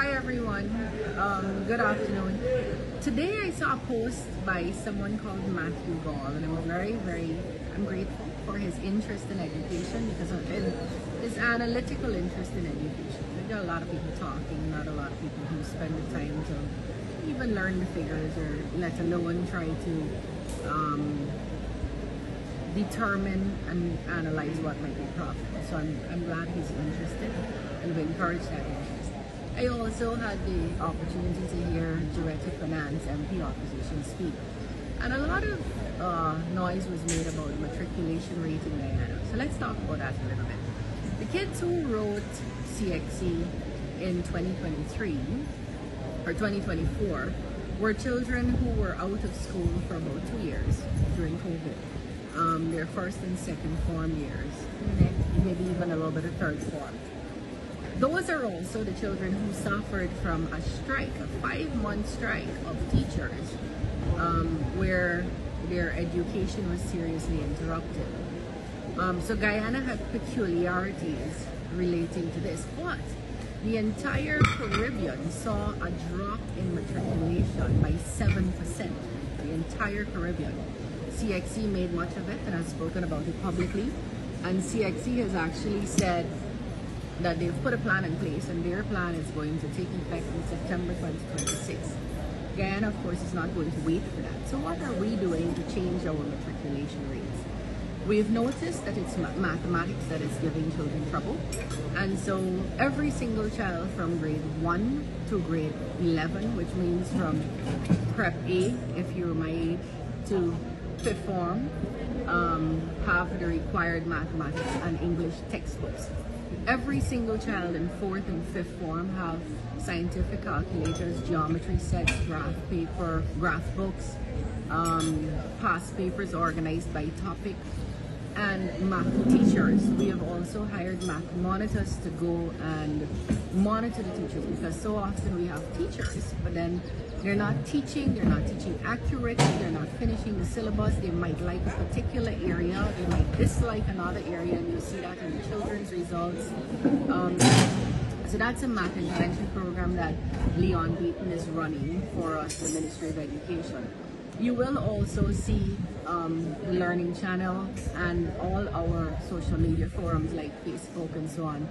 Hi everyone, good afternoon. Today I saw a post by someone called Matthew Gall, and I'm grateful for his interest in education because of his analytical interest in education. There are a lot of people talking, not a lot of people who spend the time to even learn the figures or let alone try to determine and analyze what might be profitable. So I'm glad he's interested and we encourage that interest. I also had the opportunity to hear Director Finance MP opposition speak. And a lot of noise was made about matriculation rate in Guyana. So let's talk about that a little bit. The kids who wrote CXC in 2023 or 2024 were children who were out of school for about 2 years during COVID. Their first and second form years, maybe even a little bit of third form. Those are also the children who suffered from a strike, a 5-month strike of teachers, where their education was seriously interrupted. So Guyana had peculiarities relating to this, but the entire Caribbean saw a drop in matriculation by 7%. The entire Caribbean. CXC made much of it and has spoken about it publicly, and CXC has actually said that they've put a plan in place and their plan is going to take effect in September 2026. Guyana, of course, is not going to wait for that. So what are we doing to change our matriculation rates? We've noticed that it's mathematics that is giving children trouble, and so every single child from grade 1 to grade 11, which means from prep A, if you're my age, to 5th form, have the required mathematics and English textbooks. Every single child in 4th and 5th form have scientific calculators, geometry sets, graph books, past papers organized by topic, and math teachers. We have also hired math monitors to go and monitor the teachers, because so often we have teachers, but then they're not teaching accurately, they're not finishing the syllabus, they might like a particular area, they might dislike another area, and you see that in the children's results. So that's a math intervention program that Leon Beaton is running for us, the Ministry of Education. You will also see the Learning Channel and all our social media forums like Facebook and so on,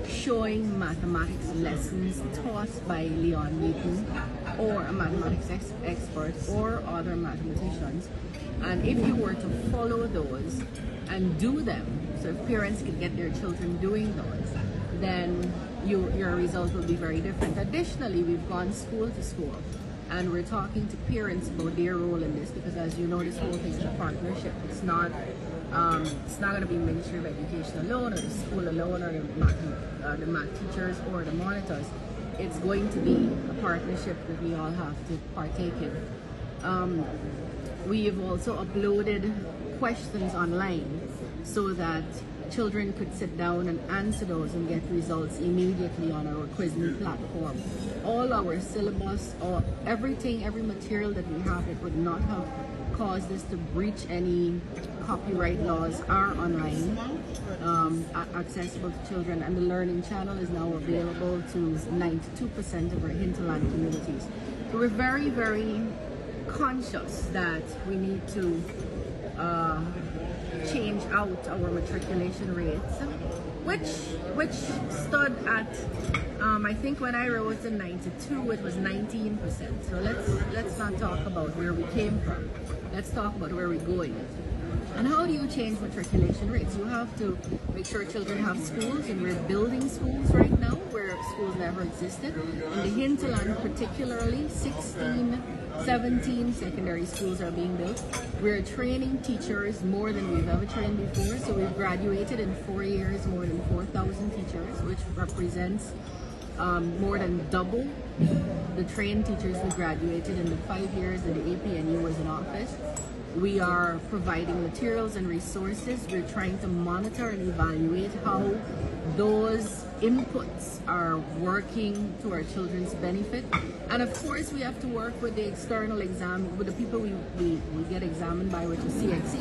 showing mathematics lessons taught by Leon Beaton or a mathematics expert or other mathematicians. And if you were to follow those and do them, so if parents could get their children doing those, then your results will be very different. Additionally, we've gone school to school, and we're talking to parents about their role in this, because as you know, this whole thing is a partnership. It's not going to be Ministry of Education alone, or the school alone, or the math teachers or the monitors. It's going to be a partnership that we all have to partake in. We have also uploaded questions online so that children could sit down and answer those and get results immediately on our Quiz.me platform. All our syllabus, everything, every material that we have that would not have caused us to breach any copyright laws are online, accessible to children, and the Learning Channel is now available to 92% of our hinterland communities. So we're very, very conscious that we need to change out our matriculation rates, which stood at I think when I wrote in 92 it was 19%. So let's not talk about where we came from. Let's talk about where we're going. And how do you change matriculation rates? You have to make sure children have schools, and we're building schools right now where schools never existed. In the hinterland particularly, 17 secondary schools are being built. We're training teachers more than we've ever trained before. So we've graduated in 4 years more than 4,000 teachers, which represents more than double the trained teachers we graduated in the 5 years that the APNU was in office. We are providing materials and resources. We're trying to monitor and evaluate how those inputs are working to our children's benefit. And of course, we have to work with the external exam, with the people we get examined by, which is CXC,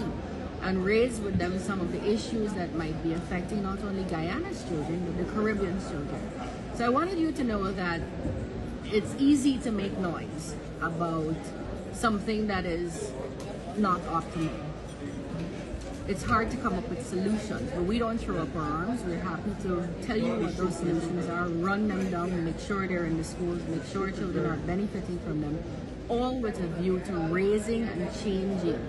and raise with them some of the issues that might be affecting not only Guyana's children, but the Caribbean children. So I wanted you to know that it's easy to make noise about something that is not optimal. It's hard to come up with solutions, but we don't throw up our arms. We're happy to tell you what those solutions are, run them down, and make sure they're in the schools, make sure children are benefiting from them, all with a view to raising and changing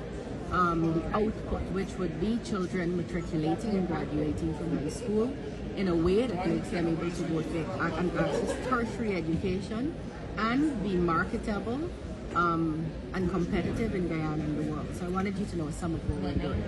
the output, which would be children matriculating and graduating from high school in a way that makes them able to go to access tertiary education and be marketable and competitive in Guyana and the world. So I wanted you to know some of what we're doing.